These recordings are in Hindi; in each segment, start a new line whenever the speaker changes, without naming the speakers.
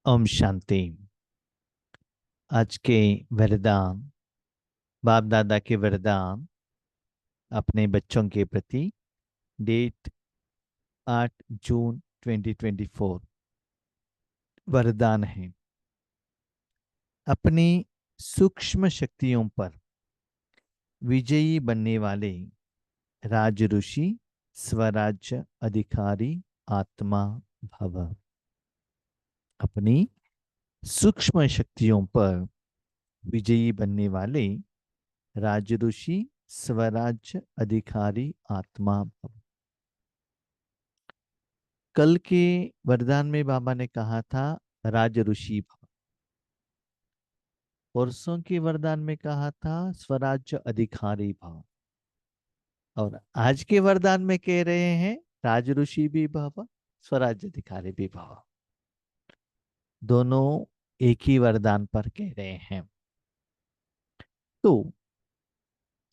ओम शांति। आज के वरदान, बाप दादा के वरदान अपने बच्चों के प्रति। डेट 8 जून 2024। वरदान है, अपनी सूक्ष्म शक्तियों पर विजयी बनने वाले राज ऋषि स्वराज्य अधिकारी आत्मा भव। अपनी सूक्ष्म शक्तियों पर विजयी बनने वाले राज ऋषि स्वराज्य अधिकारी आत्मा भव। कल के वरदान में बाबा ने कहा था राज ऋषि भव। परसों के वरदान में कहा था स्वराज्य अधिकारी भव। और आज के वरदान में कह रहे हैं राज ऋषि भी भव, स्वराज्य अधिकारी भी भव। दोनों एक ही वरदान पर कह रहे हैं। तो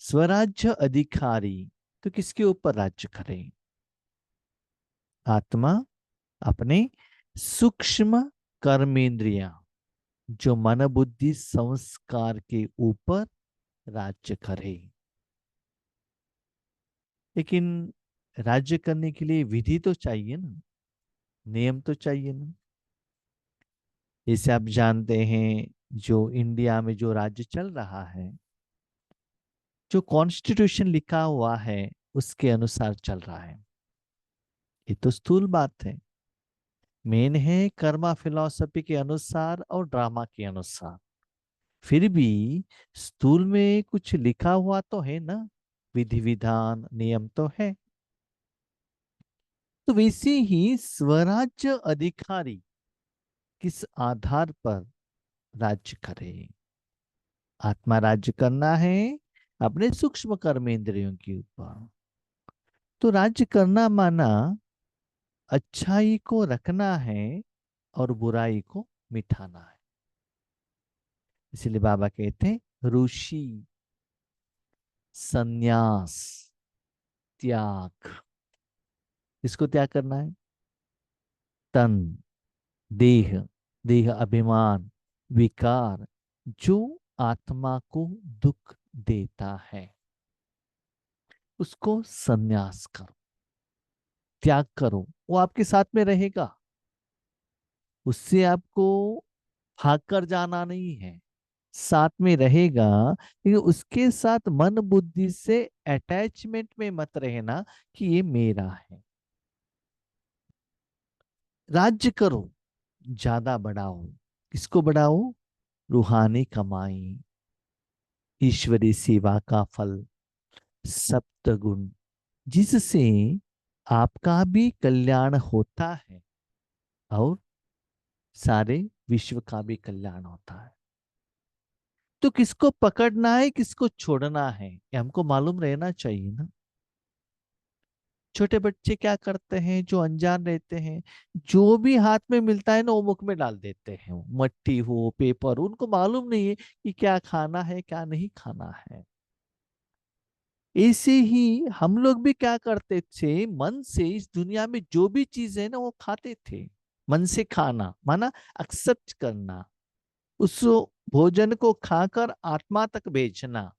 स्वराज्य अधिकारी तो किसके ऊपर राज्य करें? आत्मा अपने सूक्ष्म कर्मेंद्रिया जो मन बुद्धि संस्कार के ऊपर राज्य करे। लेकिन राज्य करने के लिए विधि तो चाहिए ना, नियम तो चाहिए ना। जैसे आप जानते हैं, जो इंडिया में जो राज्य चल रहा है, जो कॉन्स्टिट्यूशन लिखा हुआ है उसके अनुसार चल रहा है। ये तो स्थूल बात है। मेन है कर्मा फिलॉसफी के अनुसार और ड्रामा के अनुसार। फिर भी स्थूल में कुछ लिखा हुआ तो है ना, विधि विधान नियम तो है। तो वैसे ही स्वराज्य अधिकारी किस आधार पर राज्य करे? आत्मा राज्य करना है अपने सूक्ष्म कर्मेंद्रियों के ऊपर। तो राज्य करना माना अच्छाई को रखना है और बुराई को मिटाना है। इसलिए बाबा कहते हैं ऋषि संन्यास त्याग। इसको त्याग करना है तन, देह, देह अभिमान, विकार जो आत्मा को दुख देता है, उसको संन्यास करो, त्याग करो। वो आपके साथ में रहेगा, उससे आपको भागकर जाना नहीं है, साथ में रहेगा। लेकिन उसके साथ मन बुद्धि से अटैचमेंट में मत रहना कि ये मेरा है। राज्य करो, ज्यादा बढ़ाओ। किसको बढ़ाओ? रूहानी कमाई, ईश्वरी सेवा का फल, सप्तगुण, जिससे आपका भी कल्याण होता है और सारे विश्व का भी कल्याण होता है। तो किसको पकड़ना है, किसको छोड़ना है, ये हमको मालूम रहना चाहिए ना। छोटे बच्चे क्या करते हैं, जो अनजान रहते हैं, जो भी हाथ में मिलता है ना वो मुख में डाल देते हैं। वो मट्टी हो, पेपर, उनको मालूम नहीं है कि क्या खाना है क्या नहीं खाना है। ऐसे ही हम लोग भी क्या करते थे, मन से इस दुनिया में जो भी चीज है ना वो खाते थे। मन से खाना माना एक्सेप्ट करना, उस भोजन को खाकर आत्मा तक भेजना।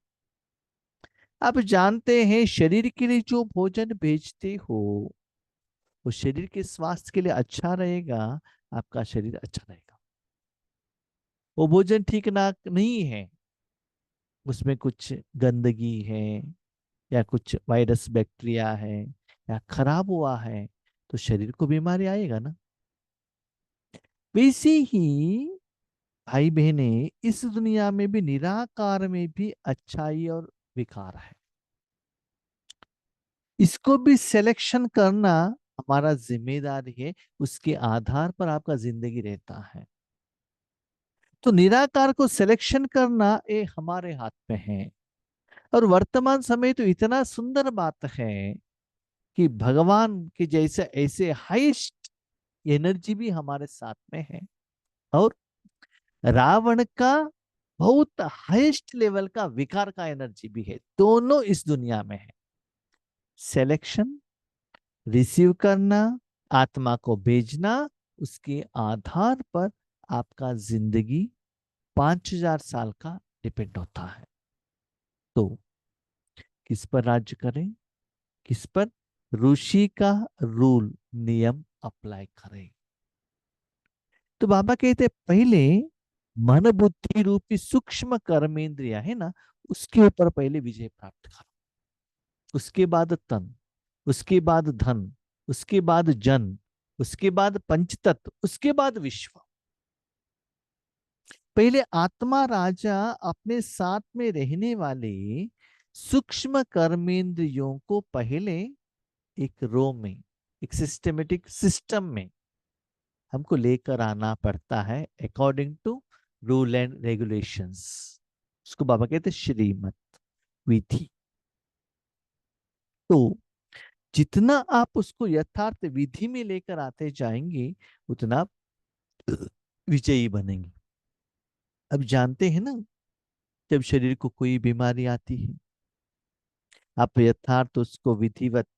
आप जानते हैं शरीर के लिए जो भोजन भेजते हो वो शरीर के स्वास्थ्य के लिए अच्छा रहेगा, आपका शरीर अच्छा रहेगा। वो भोजन ठीक ना नहीं है, उसमें कुछ गंदगी है या कुछ वायरस बैक्टीरिया है या खराब हुआ है, तो शरीर को बीमारी आएगा ना। वैसे ही भाई बहने, इस दुनिया में भी निराकार में भी अच्छाई और विकार है। इसको भी सिलेक्शन करना हमारा जिम्मेदारी है। उसके आधार पर आपका जिंदगी रहता है। तो निराकार को सिलेक्शन करना ये हमारे हाथ में है। और वर्तमान समय तो इतना सुंदर बात है कि भगवान के जैसे ऐसे हाईएस्ट एनर्जी भी हमारे साथ में है, और रावण का बहुत हाईएस्ट लेवल का विकार का एनर्जी भी है। दोनों इस दुनिया में है। सिलेक्शन, रिसीव करना, आत्मा को भेजना, उसके आधार पर आपका जिंदगी 5,000 साल का डिपेंड होता है। तो किस पर राज्य करें? किस पर? ऋषि का रूल नियम अप्लाई करें। तो बाबा कहते पहले मन बुद्धि रूपी सूक्ष्म कर्मेंद्रिया है ना, उसके ऊपर पहले विजय प्राप्त करो। उसके बाद तन, उसके बाद धन, उसके बाद जन, उसके बाद पंचतत्व, उसके बाद विश्व। पहले आत्मा राजा अपने साथ में रहने वाले सूक्ष्म कर्मेंद्रियों को पहले एक रो में, एक सिस्टमेटिक सिस्टम में हमको लेकर आना पड़ता है, according to rule and regulations. उसको बाबा कहते श्रीमत विधि। तो जितना आप उसको यथार्थ विधि में लेकर आते जाएंगे, उतना आप विजयी बनेंगे। अब जानते हैं ना, जब शरीर को कोई बीमारी आती है, आप यथार्थ उसको विधिवत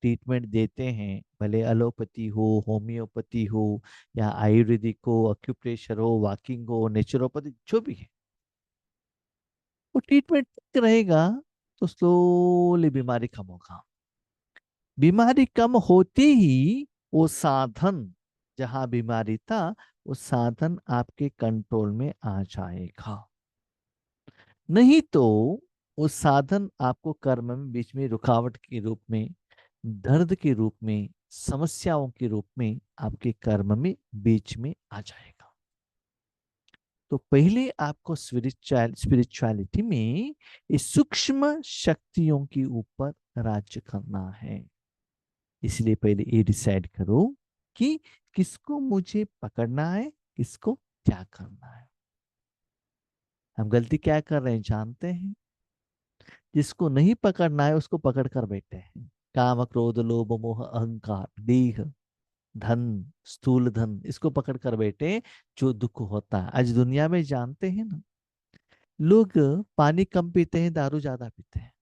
ट्रीटमेंट देते हैं, भले एलोपैथी हो, होम्योपैथी हो, या आयुर्वेदिक हो, अक्यूप्रेशर हो, वॉकिंग हो, नेचुरोपैथी, जो भी है, वो ट्रीटमेंट ठीक रहेगा तो स्लोली बीमारी कम होगा। बीमारी कम होते ही वो साधन, जहां बीमारी था, वो साधन आपके कंट्रोल में आ जाएगा। नहीं तो वो साधन आपको कर्म में बीच में रुकावट के रूप में, दर्द के रूप में, समस्याओं के रूप में आपके कर्म में बीच में आ जाएगा। तो पहले आपको स्पिरिचुअलिटी में इस सूक्ष्म शक्तियों के ऊपर राज्य करना है। इसलिए पहले ये डिसाइड करो कि किसको मुझे पकड़ना है, किसको क्या करना है। हम गलती क्या कर रहे हैं जानते हैं? जिसको नहीं पकड़ना है उसको पकड़ कर बैठे हैं। काम, क्रोध, लोभ, मोह, अहंकार, देह, धन, स्थूल धन, इसको पकड़ कर बैठे, जो दुख होता है आज दुनिया में। जानते हैं ना, लोग पानी कम पीते हैं, दारू ज्यादा पीते हैं,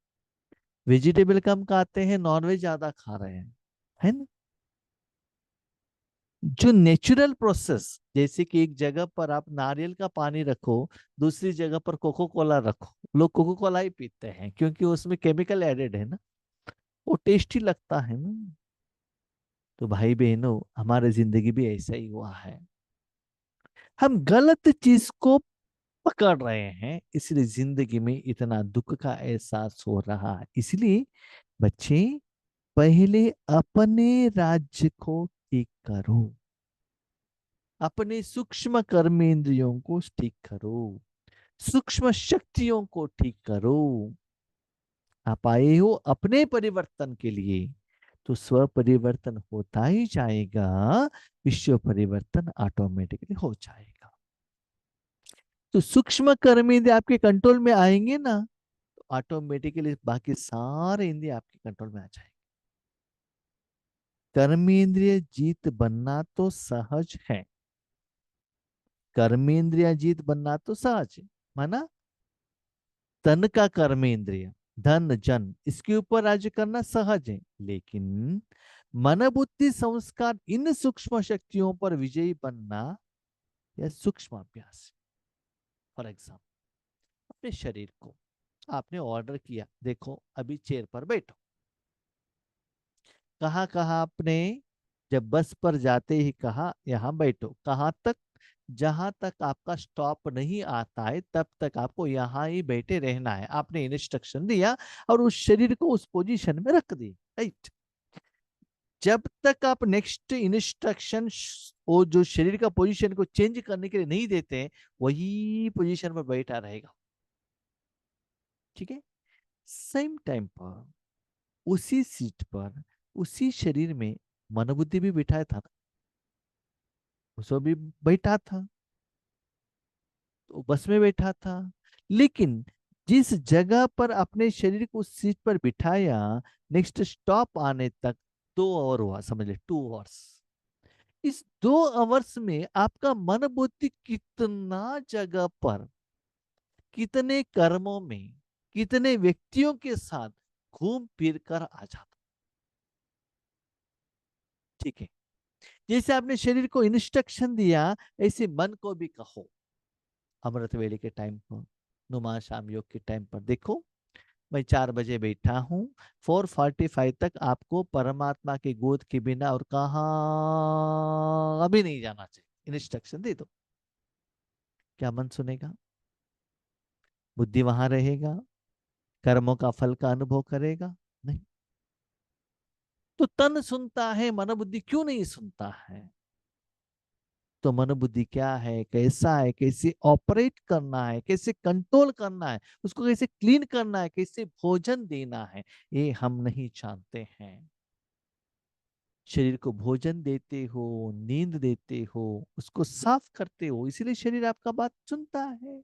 वेजिटेबल कम खाते हैं, नॉनवेज ज्यादा खा रहे हैं, है ना। जो नेचुरल प्रोसेस, जैसे कि एक जगह पर आप नारियल का पानी रखो, दूसरी जगह पर कोको कोला रखो, लोग कोको कोला ही पीते हैं, क्योंकि उसमें केमिकल एडेड है ना, वो टेस्टी लगता है ना। तो भाई बहनों, हमारी जिंदगी भी ऐसा ही हुआ है। हम गलत चीज को पकड़ रहे हैं, इसलिए जिंदगी में इतना दुख का एहसास हो रहा है। इसलिए बच्चे, पहले अपने राज्य को ठीक करो, अपने सूक्ष्म कर्मेंद्रियों को ठीक करो, सूक्ष्म शक्तियों को ठीक करो। आप आए हो अपने परिवर्तन के लिए, तो स्व परिवर्तन होता ही जाएगा, विश्व परिवर्तन ऑटोमेटिकली हो जाएगा। तो सूक्ष्म कर्मेंद्रिय आपके कंट्रोल में आएंगे ना, तो ऑटोमेटिकली बाकी सारे इंद्रिय आपके कंट्रोल में आ जाएंगे। कर्मेंद्रिय जीत बनना तो सहज है, कर्मेंद्रिय जीत बनना तो सहज है, माना। तन का कर्मेंद्रिय, धन, जन, इसके ऊपर राज्य करना सहज है, लेकिन मन बुद्धि संस्कार, इन सूक्ष्म शक्तियों पर विजयी बनना यह सूक्ष्म अभ्यास है। फॉर एग्जाम्पल, अपने शरीर को आपने ऑर्डर किया, देखो अभी चेयर पर बैठो। कहाँ कहाँ आपने जब बस पर जाते ही कहा यहाँ बैठो, कहाँ तक? जहां तक आपका स्टॉप नहीं आता है तब तक आपको यहाँ ही बैठे रहना है। आपने इंस्ट्रक्शन दिया और उस शरीर को उस पोजीशन में रख दी, राइट। जब तक आप नेक्स्ट इंस्ट्रक्शन वो जो शरीर का पोजीशन को चेंज करने के लिए नहीं देते, वही पोजीशन में बैठा रहेगा, ठीक है। सेम टाइम पर उसी सीट पर, उसी शरीर में मनोबुद्धि भी बिठाया था ना, उसको भी बैठा था, तो बस में बैठा था। लेकिन जिस जगह पर अपने शरीर को उस सीट पर बिठाया, नेक्स्ट स्टॉप आने तक 2 आवर हुआ, समझ ले 2 आवर्स। इस 2 आवर्स में आपका मन बुद्धि कितना जगह पर, कितने कर्मों में, कितने व्यक्तियों के साथ घूम फिर कर आ जाता, ठीक है। जैसे आपने शरीर को इंस्ट्रक्शन दिया, ऐसे मन को भी कहो। अमृत वेले के टाइम पर, नुमा शाम योग के टाइम पर देखो, मैं 4 बजे बैठा हूँ, 4:45 तक आपको परमात्मा की गोद के बिना और कहाँ अभी नहीं जाना चाहिए, इंस्ट्रक्शन दे दो। क्या मन सुनेगा? बुद्धि वहां रहेगा? कर्मों का फल का अनुभव करेगा? नहीं। तो तन सुनता है, मन बुद्धि क्यों नहीं सुनता है? तो मन बुद्धि क्या है, कैसा है, कैसे ऑपरेट करना है, कैसे कंट्रोल करना है, उसको कैसे क्लीन करना है, कैसे भोजन देना है, ये हम नहीं जानते हैं। शरीर को भोजन देते हो, नींद देते हो, उसको साफ करते हो, इसीलिए शरीर आपका बात सुनता है।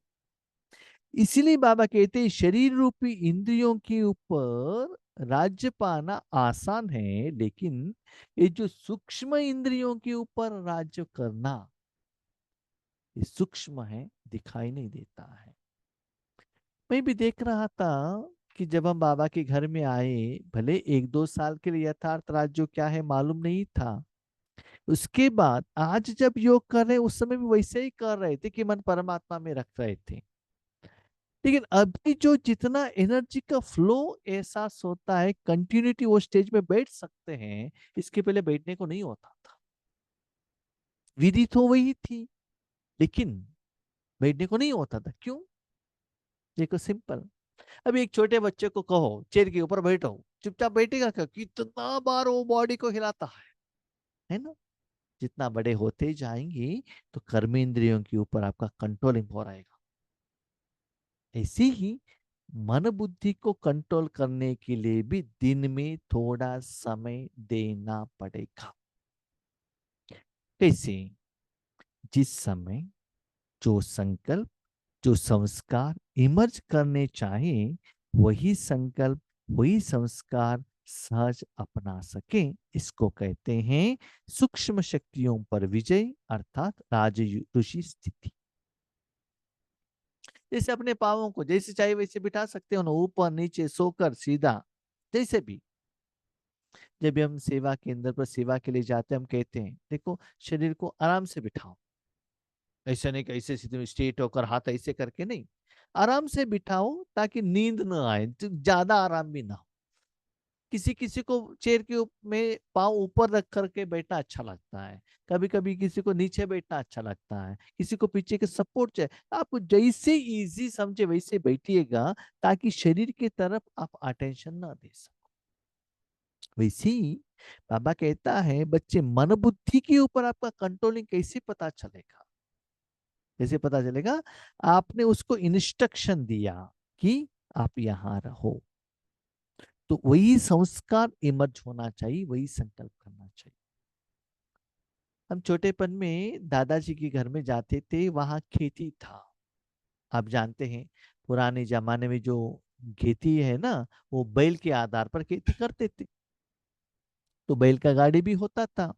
इसीलिए बाबा कहते हैं शरीर रूपी इंद्रियों के ऊपर राज्य पाना आसान है, लेकिन ये जो सूक्ष्म इंद्रियों के ऊपर राज्य करना, ये सूक्ष्म है, दिखाई नहीं देता है। मैं भी देख रहा था कि जब हम बाबा के घर में आए, भले 1-2 साल के लिए यथार्थ राज्य क्या है मालूम नहीं था, उसके बाद आज जब योग कर रहे हैं, उस समय भी वैसे ही कर रहे थे कि मन परमात्मा में रख रहे थे। लेकिन अभी जो जितना एनर्जी का फ्लो एहसास होता है, कंटिन्यूटी, वो स्टेज में बैठ सकते हैं, इसके पहले बैठने को नहीं होता था। विधि तो वही थी, लेकिन बैठने को नहीं होता था। क्यों? देखो सिंपल। अभी एक छोटे बच्चे को कहो चेयर के ऊपर बैठो, चुपचाप बैठेगा क्या? कितना बार वो बॉडी को हिलाता है ना? जितना बड़े होते जाएंगे, तो कर्मेंद्रियों के ऊपर आपका कंट्रोलिंग हो रहेगा। ऐसे ही मन बुद्धि को कंट्रोल करने के लिए भी दिन में थोड़ा समय देना पड़ेगा। कैसे? जिस समय जो संकल्प, जो संस्कार इमर्ज करने चाहे, वही संकल्प, वही संस्कार सहज अपना सके, इसको कहते हैं सूक्ष्म शक्तियों पर विजय, अर्थात राजऋषि स्थिति। जैसे अपने पावों को जैसे चाहे वैसे बिठा सकते हो ना, ऊपर नीचे, सोकर, सीधा, जैसे भी। जब भी हम सेवा केंद्र पर सेवा के लिए जाते हैं, हम कहते हैं देखो शरीर को आराम से बिठाओ, ऐसा नहीं कि ऐसे सीधे स्ट्रेट होकर हाथ ऐसे करके नहीं, आराम से बिठाओ ताकि नींद न आए, तो ज्यादा आराम भी ना हो। किसी किसी को चेयर के में पाँव ऊपर रख करके बैठना अच्छा लगता है, कभी कभी किसी को नीचे बैठना अच्छा लगता है, किसी को पीछे के सपोर्ट चाहिए। आप जैसे इजी समझे वैसे बैठिएगा, ताकि शरीर की तरफ आप अटेंशन ना दे सको। वैसे ही बाबा कहता है बच्चे, मन बुद्धि के ऊपर आपका कंट्रोलिंग कैसे पता चलेगा? कैसे पता चलेगा? आपने उसको इंस्ट्रक्शन दिया कि आप यहां रहो, तो वही संस्कार इमर्ज होना चाहिए, वही संकल्प करना चाहिए। हम छोटेपन में दादाजी के घर में जाते थे, वहां खेती था। आप जानते हैं पुराने जमाने में जो खेती है ना, वो बैल के आधार पर खेती करते थे, तो बैल का गाड़ी भी होता था।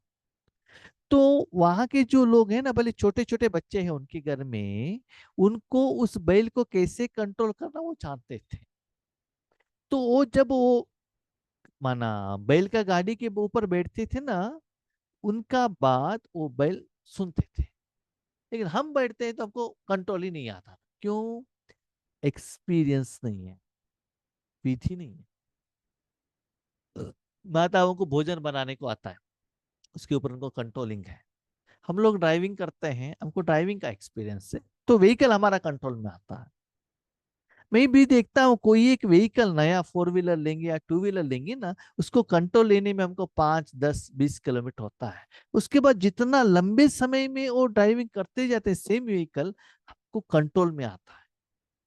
तो वहां के जो लोग हैं ना, भले छोटे छोटे बच्चे हैं उनके घर में, उनको उस बैल को कैसे कंट्रोल करना वो जानते थे। तो वो जब वो माना बैल का गाड़ी के ऊपर बैठते थे ना, उनका बात वो बैल सुनते थे। लेकिन हम बैठते हैं तो हमको कंट्रोल ही नहीं आता। क्यों? एक्सपीरियंस नहीं है, विधि नहीं है। माताओं को भोजन बनाने को आता है, उसके ऊपर उनको कंट्रोलिंग है। हम लोग ड्राइविंग करते हैं, हमको ड्राइविंग का एक्सपीरियंस है, तो व्हीकल हमारा कंट्रोल में आता है। मैं भी देखता हूँ कोई एक व्हीकल नया 4 व्हीलर लेंगे या 2 व्हीलर लेंगे ना, उसको कंट्रोल लेने में हमको 5, 10, 20 किलोमीटर होता है। उसके बाद जितना लंबे समय में वो ड्राइविंग करते जाते हैं, सेम व्हीकल आपको कंट्रोल में आता है।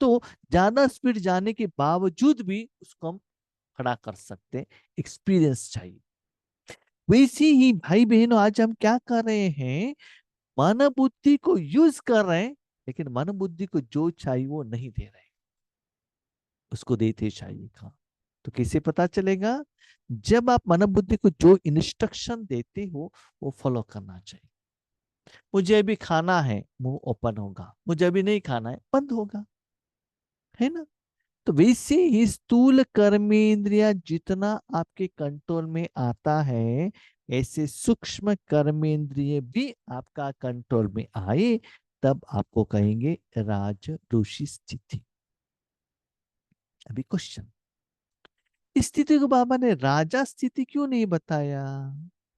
तो ज्यादा स्पीड जाने के बावजूद भी उसको हम खड़ा कर सकते हैं। एक्सपीरियंस चाहिए। वैसे ही भाई बहनों, आज हम क्या कर रहे हैं? मन बुद्धि को यूज कर रहे हैं, लेकिन मन बुद्धि को जो चाहिए वो नहीं दे रहे, उसको देते चाहिए कहाँ? तो कैसे पता चलेगा? जब आप मन बुद्धि को जो इंस्ट्रक्शन देते हो, वो फॉलो करना चाहिए। मुझे अभी खाना है, मुंह ओपन होगा, मुझे अभी नहीं खाना है, बंद होगा, है ना? तो वैसे ही स्थूल कर्मेंद्रिया जितना आपके कंट्रोल में आता है, ऐसे सूक्ष्म कर्मेंद्रिय भी आपका कंट्रोल में आए, तब आपको कहेंगे राज ऋषि स्थिति। अभी क्वेश्चन, इस स्थिति को बाबा ने राजा स्थिति क्यों नहीं बताया,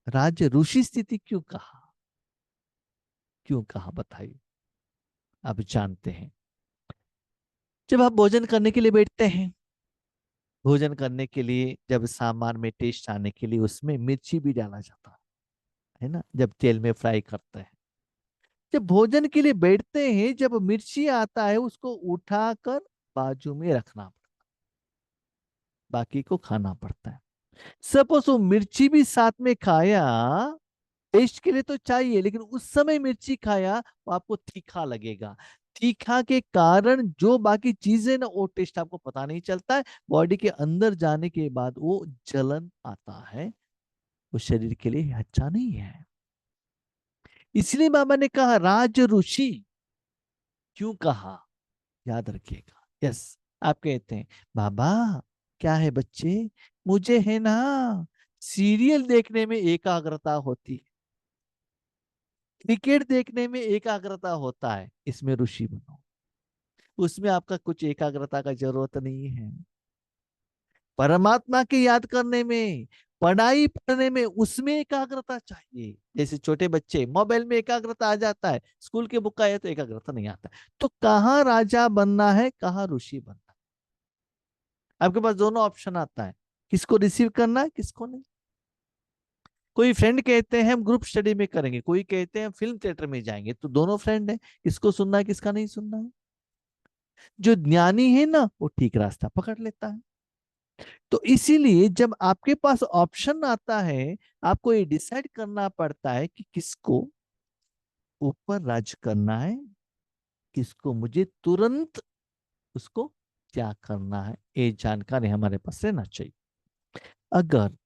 राज ऋषि स्थिति क्यों कहा, क्यों कहा बताइए। अब जानते हैं, जब आप भोजन करने के लिए बैठते हैं, भोजन करने के लिए जब सांबार में टेस्ट आने के लिए उसमें मिर्ची भी डाला जाता है ना, जब तेल में फ्राई करते हैं। जब भोजन के लिए बैठते हैं, जब मिर्ची आता है उसको उठाकर बाजू में रखना पड़ता है, बाकी को खाना पड़ता है। सपोज वो मिर्ची भी साथ में खाया, टेस्ट के लिए तो चाहिए, लेकिन उस समय मिर्ची खाया तो आपको तीखा लगेगा। तीखा के कारण जो बाकी चीजें ना, वो टेस्ट आपको पता नहीं चलता है, बॉडी के अंदर जाने के बाद वो जलन आता है, वो शरीर के लिए अच्छा नहीं है। इसलिए बाबा ने कहा राज ऋषि, क्यों कहा, याद रखिएगा। यस, आप कहते हैं बाबा क्या है बच्चे, मुझे है ना सीरियल देखने में एकाग्रता होती है, क्रिकेट देखने में एकाग्रता होता है, इसमें ऋषि बनो। उसमें आपका कुछ एकाग्रता का जरूरत नहीं है। परमात्मा की याद करने में, पढ़ाई पढ़ने में, उसमें एकाग्रता चाहिए। जैसे छोटे बच्चे मोबाइल में एकाग्रता आ जाता है, स्कूल के बुक आए तो एकाग्रता नहीं आता। तो कहाँ राजा बनना है, कहाँ ऋषि बनना है, आपके पास दोनों ऑप्शन आता है, किसको रिसीव करना है, किसको नहीं। कोई फ्रेंड कहते हैं हम ग्रुप स्टडी में करेंगे, कोई कहते हैं फिल्म थिएटर में जाएंगे, तो दोनों फ्रेंड है, किसको सुनना है किसका नहीं सुनना है। जो ज्ञानी है ना, वो ठीक रास्ता पकड़ लेता है। तो इसीलिए जब आपके पास ऑप्शन आता है, आपको ये डिसाइड करना पड़ता है कि किसको ऊपर राज करना है, किसको मुझे तुरंत उसको क्या करना है, ये जानकारी हमारे पास रहना चाहिए। अगर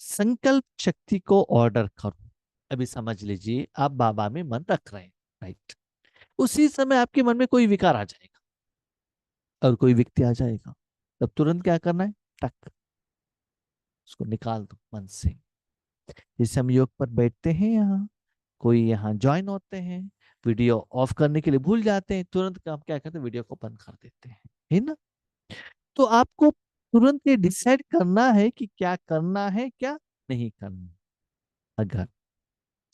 संकल्प शक्ति को ऑर्डर करो, अभी समझ लीजिए आप बाबा में मन रख रहे हैं, राइट, उसी समय आपके मन में कोई विकार आ जाएगा और कोई व्यक्ति आ जाएगा, तब तुरंत क्या करना है, टक उसको निकाल दो मन से। जैसे हम योग पर बैठते हैं, यहाँ कोई यहाँ ज्वाइन होते हैं, वीडियो ऑफ करने के लिए भूल जाते हैं, तुरंत हम क्या करते हैं, वीडियो को बंद कर देते हैं, है ना। तो आपको तुरंत ये डिसाइड करना है कि क्या करना है, क्या नहीं करना। अगर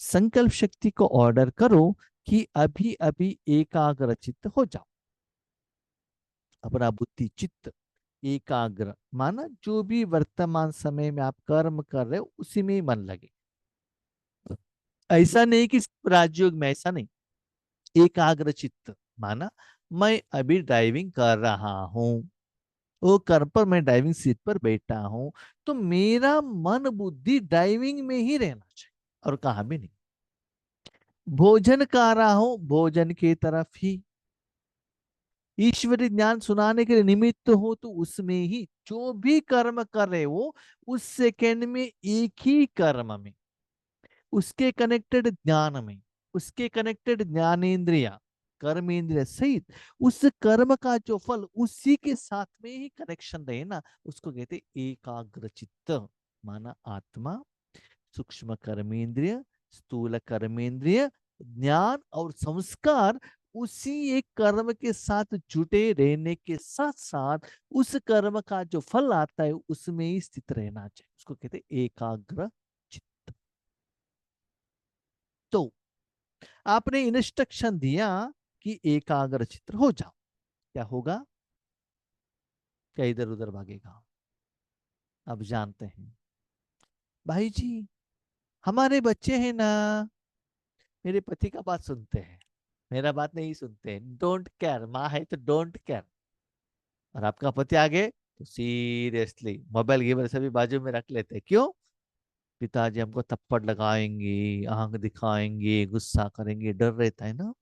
संकल्प शक्ति को ऑर्डर करो कि अभी अभी एकाग्रचित्त हो जाओ, अपना बुद्धि चित्त एकाग्र, माना जो भी वर्तमान समय में आप कर्म कर रहे हो उसी में ही मन लगे। ऐसा नहीं कि सिर्फ राजयोग में, ऐसा नहीं, एकाग्र चित्त माना मैं अभी ड्राइविंग कर रहा हूं, वो कर्म पर मैं ड्राइविंग सीट पर बैठा हूं, तो मेरा मन बुद्धि ड्राइविंग में ही रहना चाहिए और कहाँ भी नहीं। भोजन कर रहा हूं, भोजन की तरफ ही, ईश्वरी ज्ञान सुनाने के लिए निमित्त हो तो उसमें ही, जो भी कर्म कर रहे हो उस सेकेंड में एक ही कर्म में, उसके कनेक्टेड ज्ञान में, उसके कनेक्टेड ज्ञानेन्द्रिया कर्मेंद्रिय सहित उस कर्म का जो फल उसी के साथ में ही कनेक्शन रहे ना, उसको कहते एकाग्र चित्त। माना आत्मा, सूक्ष्म कर्मेंद्रिय, स्थूल कर्मेंद्रिय, ज्ञान और संस्कार उसी एक कर्म के साथ जुटे रहने के साथ साथ उस कर्म का जो फल आता है उसमें ही स्थित रहना चाहिए, उसको कहते हैं एकाग्र चित्त। तो आपने इंस्ट्रक्शन दिया कि एकाग्र चित्त हो जाओ, क्या होगा, क्या इधर उधर भागेगा। अब जानते हैं भाई जी, हमारे बच्चे हैं ना, मेरे पति का बात सुनते हैं, मेरा बात नहीं सुनते, डोंट केयर, माँ है तो डोंट केयर। और आपका पति आगे तो सीरियसली मोबाइल गिवर से भी बाजू में रख लेते हैं। क्यों, पिताजी हमको थप्पड़ लगाएंगे, आंख दिखाएंगे, गुस्सा करेंगे, डर रहता है ना।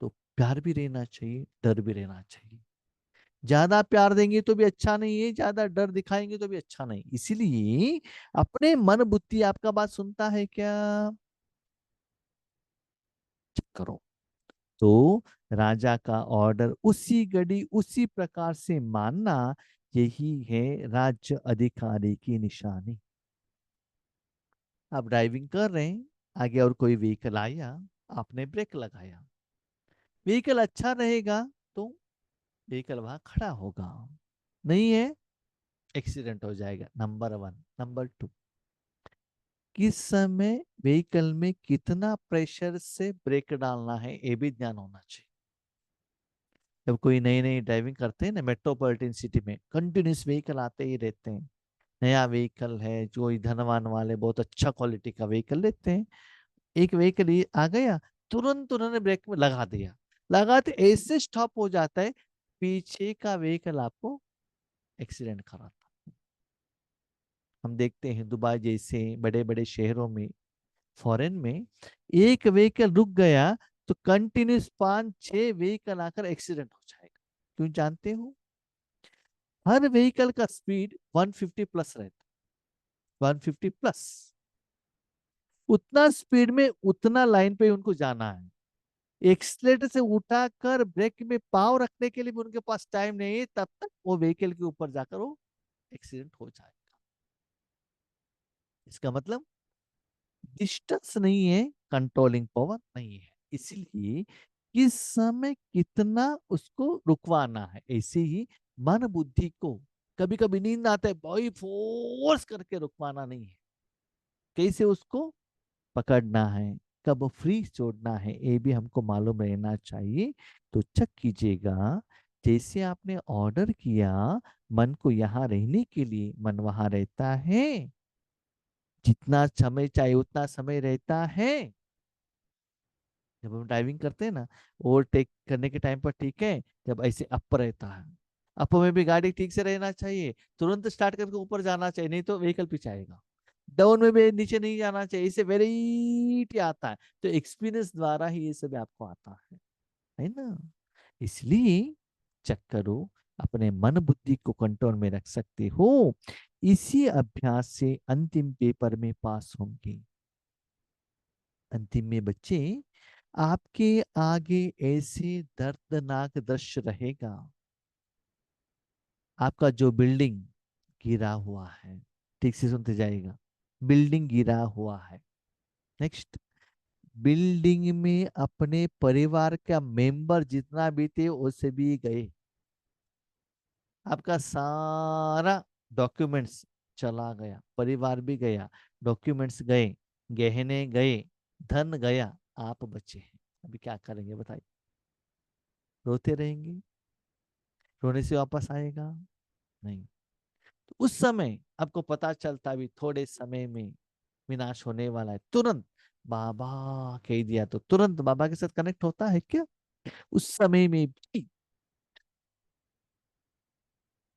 तो प्यार भी रहना चाहिए, डर भी रहना चाहिए। ज्यादा प्यार देंगे तो भी अच्छा नहीं है, ज्यादा डर दिखाएंगे तो भी अच्छा नहीं। इसीलिए अपने मन बुद्धि आपका बात सुनता है क्या, चेक करो। तो राजा का ऑर्डर उसी घड़ी उसी प्रकार से मानना, यही है राज्य अधिकारी की निशानी। आप ड्राइविंग कर रहे हैं, आगे और कोई व्हीकल आया, आपने ब्रेक लगाया, व्हीकल अच्छा रहेगा तो व्हीकल वहां खड़ा होगा, नहीं है एक्सीडेंट हो जाएगा। Number one. नंबर टू, किस समय व्हीकल में कितना प्रेशर से ब्रेक डालना है, ये भी ध्यान होना चाहिए। जब कोई नई नई ड्राइविंग करते हैं ना, मेट्रोपॉलिटन सिटी में कंटिन्यूस व्हीकल आते ही रहते हैं, नया व्हीकल है, जो धनवान वाले बहुत अच्छा क्वालिटी का व्हीकल लेते हैं, एक व्हीकल ये आ गया, तुरंत उन्होंने ब्रेक में लगा दिया, लगाते ऐसे स्टॉप हो जाता है, पीछे का व्हीकल आपको एक्सीडेंट कराता। हम देखते हैं दुबई जैसे बड़े बड़े शहरों में, फॉरेन में, एक व्हीकल रुक गया तो कंटिन्यूस 5-6 व्हीकल आकर एक्सीडेंट हो जाएगा। क्यों जानते हो? हर व्हीकल का स्पीड 150 प्लस रहता है, 150 प्लस। उतना स्पीड में उतना लाइन पे उनको जाना है, एक्सलेटर से उठाकर ब्रेक में पाव रखने के लिए भी उनके पास टाइम नहीं है, तब तक वो व्हीकल के ऊपर जाकर वो एक्सीडेंट हो जाएगा। इसका मतलब डिस्टेंस नहीं है, कंट्रोलिंग पावर नहीं है। इसलिए किस समय कितना उसको रुकवाना है, ऐसे ही मन बुद्धि को कभी कभी नींद आता है, भाई फोर्स करके रुकवाना नहीं है, कैसे उसको पकड़ना है, कब फ्री छोड़ना है, ये भी हमको मालूम रहना चाहिए। तो चेक कीजिएगा, जैसे आपने ऑर्डर किया मन को यहाँ रहने के लिए, मन वहां रहता है, जितना समय चाहिए उतना समय रहता है। जब हम ड्राइविंग करते हैं ना, ओवरटेक करने के टाइम पर ठीक है, जब ऐसे अप रहता है, अप में भी गाड़ी ठीक से रहना चाहिए, तुरंत स्टार्ट करके ऊपर जाना चाहिए, नहीं तो व्हीकल पीछे आएगा। डाउन में भी नीचे नहीं जाना चाहिए, इसे वेराइटी आता है, तो एक्सपीरियंस द्वारा ही ये सब आपको आता है ना। इसलिए चेक करो, अपने मन बुद्धि को कंट्रोल में रख सकते हो, इसी अभ्यास से अंतिम पेपर में पास होंगे। अंतिम में बच्चे, आपके आगे ऐसे दर्दनाक दृश्य रहेगा, आपका जो बिल्डिंग गिरा हुआ है, ठीक से सुनते जाएगा, बिल्डिंग गिरा हुआ है। नेक्स्ट, बिल्डिंग में अपने परिवार का मेंबर जितना भी थे वो सभी गए, आपका सारा डॉक्यूमेंट्स चला गया, परिवार भी गया, डॉक्यूमेंट्स गए, गहने गए, धन गया, आप बचे हैं। अभी क्या करेंगे बताइए? रोते रहेंगे? रोने से वापस आएगा? नहीं। तो उस समय आपको पता चलता भी थोड़े समय में विनाश होने वाला है, तुरंत बाबा कह दिया तो तुरंत बाबा के साथ कनेक्ट होता है क्या उस समय में भी?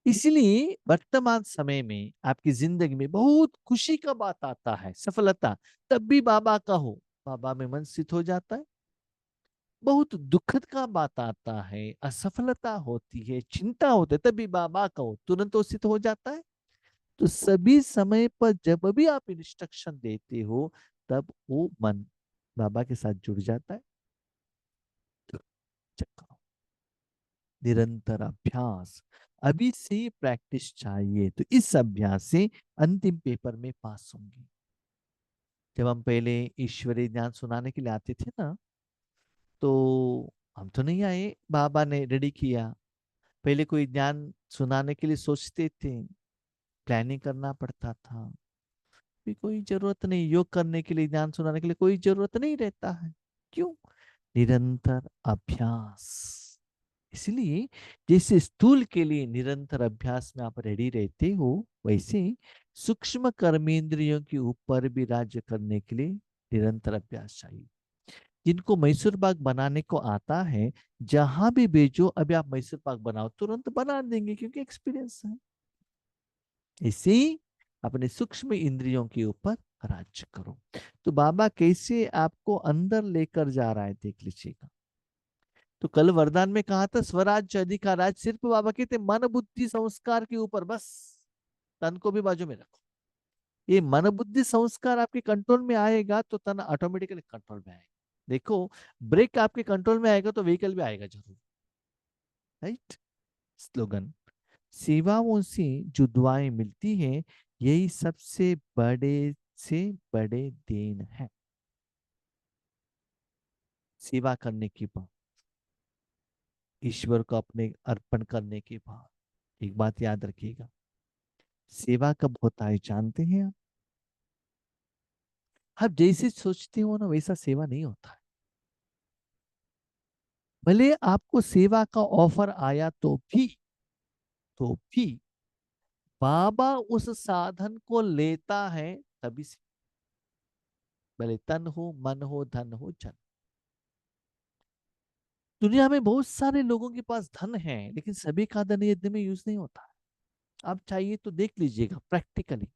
इसलिए वर्तमान समय में आपकी जिंदगी में बहुत खुशी का बात आता है, सफलता, तब भी बाबा का हो, बाबा में मन स्थित हो जाता है। बहुत दुखद का बात आता है, असफलता होती है, चिंता होती है, तभी बाबा का हो, तुरंत वो स्थित हो जाता है। तो सभी समय पर जब भी आप इंस्ट्रक्शन देते हो, तब वो मन बाबा के साथ जुड़ जाता है। तो check करो। निरंतर अभ्यास, अभी से प्रैक्टिस चाहिए, तो इस अभ्यास से अंतिम पेपर में पास होंगे। जब हम पहले ईश्वरीय ज्ञान सुनाने के लिए आते थे ना, तो हम तो नहीं आए, बाबा ने रेडी किया। पहले कोई ज्ञान सुनाने के लिए सोचते थे, प्लानिंग करना पड़ता था, भी कोई जरूरत नहीं, योग करने के लिए, ज्ञान सुनाने के लिए कोई जरूरत नहीं रहता है। क्यों? निरंतर अभ्यास। इसलिए जैसे स्थूल के लिए निरंतर अभ्यास में आप रेडी रहते हो, वैसे सूक्ष्म कर्मेंद्रियों के ऊपर भी राज्य करने के लिए निरंतर अभ्यास चाहिए। जिनको मैसूर पाक बनाने को आता है, जहां भी भेजो, अभी आप मैसूर पाक बनाओ, तुरंत बना देंगे, क्योंकि एक्सपीरियंस है। इसे अपने सूक्ष्म इंद्रियों के ऊपर राज्य करो। तो बाबा कैसे आपको अंदर लेकर जा रहा है, देख लीजिएगा। तो कल वरदान में कहा था, स्वराज्य अधिकार, आज सिर्फ बाबा कहते मन बुद्धि संस्कार के ऊपर बस, तन को भी बाजू में रखो। ये मन बुद्धि संस्कार आपके कंट्रोल में आएगा तो तन ऑटोमेटिकली कंट्रोल में आएगा। देखो, ब्रेक आपके कंट्रोल में आएगा तो व्हीकल भी आएगा जरूर, राइट। स्लोगन, सेवाओं से जो दुआएं मिलती हैं, यही सबसे बड़े से बड़े देन है। सेवा करने के बाद, ईश्वर को अपने अर्पण करने के बाद, एक बात याद रखिएगा, सेवा कब होता है जानते हैं आप जैसे सोचते हो ना वैसा सेवा नहीं होता है। भले आपको सेवा का ऑफर आया तो भी बाबा उस साधन को लेता है तभी से, भले तन हो, मन हो, धन हो, जन। दुनिया में बहुत सारे लोगों के पास धन है, लेकिन सभी का धन यज्ञ में यूज नहीं होता है। आप चाहिए तो देख लीजिएगा प्रैक्टिकली।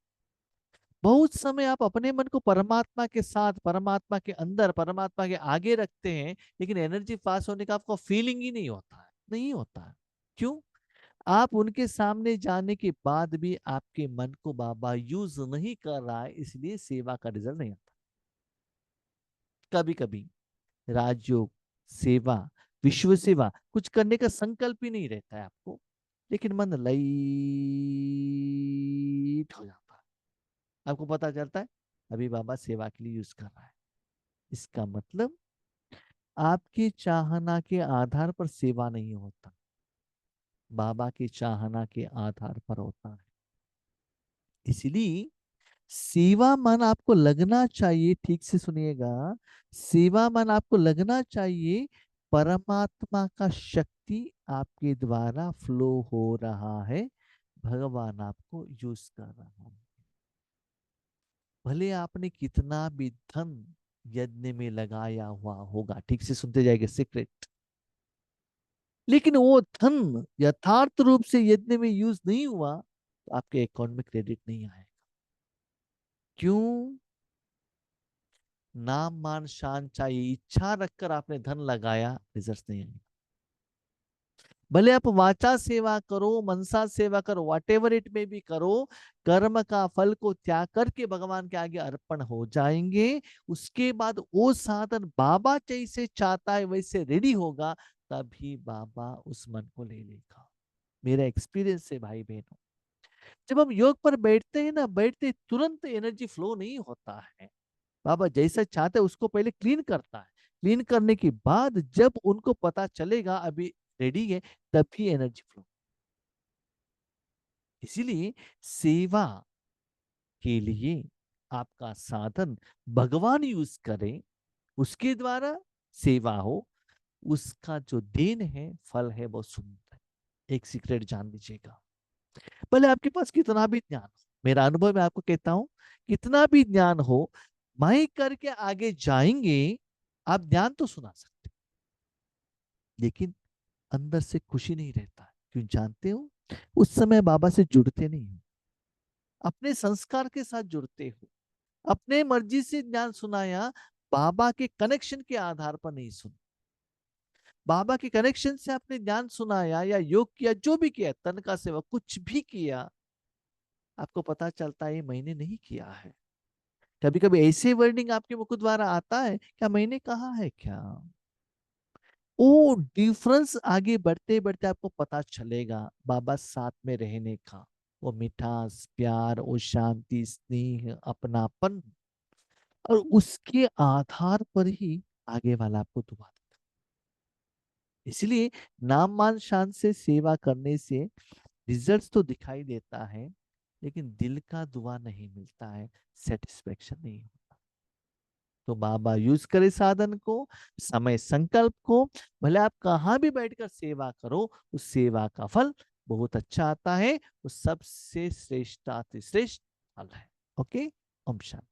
बहुत समय आप अपने मन को परमात्मा के साथ, परमात्मा के अंदर, परमात्मा के आगे रखते हैं, लेकिन एनर्जी पास होने का आपको फीलिंग ही नहीं होता है, नहीं होता है। क्यों? आप उनके सामने जाने के बाद भी आपके मन को बाबा यूज नहीं कर रहा है, इसलिए सेवा का रिजल्ट नहीं आता। कभी कभी राजयोग, सेवा, विश्व सेवा कुछ करने का संकल्प ही नहीं रहता है आपको, लेकिन मन लाइट हो जाता है। आपको पता चलता है अभी बाबा सेवा के लिए यूज कर रहा है। इसका मतलब आपकी चाहना के आधार पर सेवा नहीं होता, बाबा की चाहना के आधार पर होता है। इसलिए सेवा मन आपको लगना चाहिए, ठीक से सुनिएगा, सेवा मन आपको लगना चाहिए परमात्मा का शक्ति आपके द्वारा फ्लो हो रहा है, भगवान आपको यूज कर रहा है। भले आपने कितना भी धन यज्ञ में लगाया हुआ होगा, ठीक से सुनते जाएंगे सीक्रेट, लेकिन वो धन यथार्थ रूप से यज्ञ में यूज नहीं हुआ तो आपके अकाउंट में क्रेडिट नहीं आएगा। क्यों? नाम मान शान चाहिए, इच्छा रखकर आपने धन लगाया, रिजल्ट नहीं आएगा। भले आप वाचा सेवा करो, मनसा सेवा करो, वॉट एवर इट में भी करो, कर्म का फल को त्याग करके भगवान के आगे अर्पण हो जाएंगे। उसके बाद वो साधन बाबा जैसे चाहता है वैसे रेडी होगा, तभी बाबा उस मन को ले लेगा। मेरा एक्सपीरियंस है भाई बहनों, जब हम योग पर बैठते हैं ना, बैठते तुरंत एनर्जी फ्लो नहीं होता है। बाबा जैसा चाहते हैं उसको पहले क्लीन करता है, क्लीन करने के बाद जब उनको पता चलेगा अभी रेडी है, तभी एनर्जी फ्लो। इसीलिए सेवा के लिए आपका साधन भगवान यूज करें, उसके द्वारा सेवा हो, उसका जो देन है, फल है, वो सुंदर है। एक सीक्रेट जान लीजिएगा, भले आपके पास कितना भी ज्ञान हो, मेरा अनुभव मैं आपको कहता हूं, कितना भी ज्ञान हो, माइक करके आगे जाएंगे, आप ज्ञान तो सुना सकते, लेकिन अंदर से खुशी नहीं रहता है। क्यों जानते हो? उस समय बाबा से जुड़ते नहीं हो, अपने संस्कार के साथ जुड़ते हो। अपने मर्जी से ज्ञान सुनाया, बाबा के कनेक्शन के आधार पर नहीं सुना। बाबा के कनेक्शन से आपने ज्ञान सुनाया या योग किया, जो भी किया, तन का सेवा कुछ भी किया, आपको पता चलता है ये मैंने नहीं किया है। कभी कभी ऐसे वर्डिंग आपके मुख द्वारा आता है, क्या मैंने कहा है क्या? वो डिफरेंस आगे बढ़ते बढ़ते आपको पता चलेगा बाबा साथ में रहने का, वो मिठास, प्यार, वो शांति, स्नेह, अपनापन, और उसके आधार पर ही आगे वाला आपको दुआ देता है। इसलिए नाम मान शान से सेवा करने से रिजल्ट्स तो दिखाई देता है, लेकिन दिल का दुआ नहीं मिलता है, सेटिस्फेक्शन नहीं होता। तो बाबा यूज करे साधन को, समय संकल्प को, भले आप कहाँ भी बैठकर सेवा करो, उस सेवा का फल बहुत अच्छा आता है, वो सबसे श्रेष्ठ श्रेष्ठ फल है। ओके, ओम शांति।